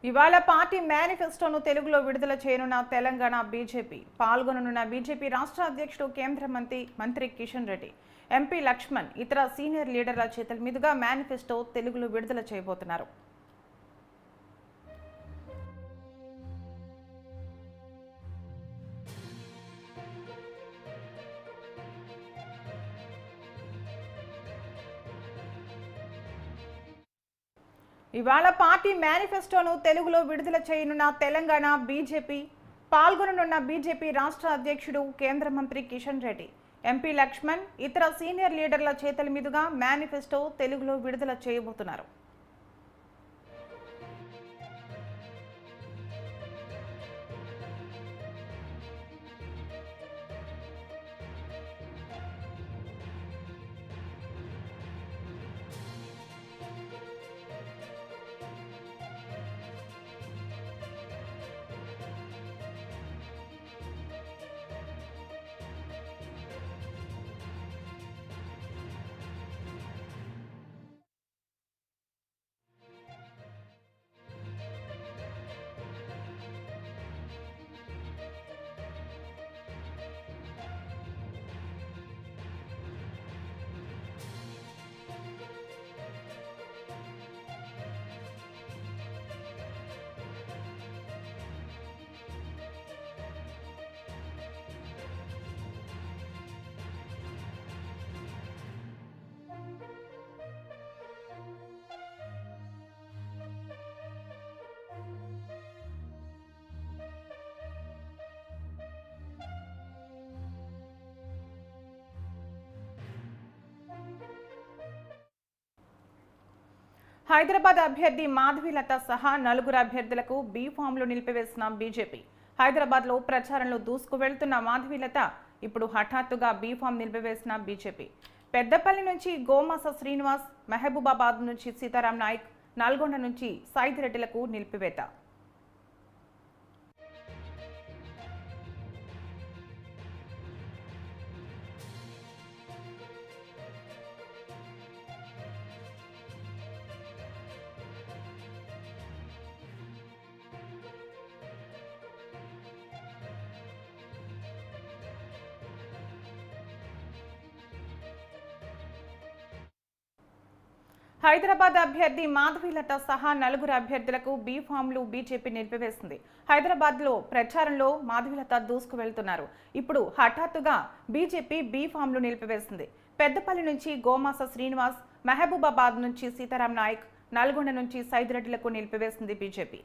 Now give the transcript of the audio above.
ఇవాళ పార్టీ మేనిఫెస్టోను తెలుగులో విడుదల చేయనున్న తెలంగాణ బీజేపీ పాల్గొననున్న బీజేపీ రాష్ట్ర అధ్యక్షుడు కేంద్ర మంత్రి కిషన్ రెడ్డి, ఎంపీ లక్ష్మణ్, ఇతర సీనియర్ లీడర్ల చేతుల మీదుగా మేనిఫెస్టో తెలుగులో విడుదల చేయబోతున్నారు. ఇవాళ పార్టీ మేనిఫెస్టోను తెలుగులో విడుదల చేయనున్న తెలంగాణ బీజేపీ పాల్గొననున్న బీజేపీ రాష్ట్ర అధ్యక్షుడు కేంద్ర మంత్రి కిషన్ రెడ్డి, ఎంపీ లక్ష్మణ్, ఇతర సీనియర్ లీడర్ల చేతుల మీదుగా మేనిఫెస్టో తెలుగులో విడుదల చేయబోతున్నారు. హైదరాబాద్ అభ్యర్థి మాధవీలత సహా నలుగురు అభ్యర్థులకు బీ ఫామ్లు నిలిపివేసిన బీజేపీ. హైదరాబాద్లో ప్రచారంలో దూసుకు వెళ్తున్న మాధవీలత ఇప్పుడు హఠాత్తుగా బీ ఫామ్ నిలిపివేసిన బీజేపీ. పెద్దపల్లి నుంచి గోమాస శ్రీనివాస్, మహబూబాబాద్ నుంచి సీతారాం నాయక్, నల్గొండ నుంచి సైదిరెడ్డిలకు నిలిపివేత. హైదరాబాద్ అభ్యర్థి మాధవీలత సహా నలుగురు అభ్యర్థులకు బీ ఫామ్లు బీజేపీ నిలిపివేసింది. హైదరాబాద్లో ప్రచారంలో మాధవీలత దూసుకు వెళ్తున్నారు. ఇప్పుడు హఠాత్తుగా బీజేపీ బీ ఫామ్లు నిలిపివేసింది. పెద్దపల్లి నుంచి గోమాస శ్రీనివాస్, మహబూబాబాద్ నుంచి సీతారాం నాయక్, నల్గొండ నుంచి సైదిరెడ్డిలకు నిలిపివేసింది బీజేపీ.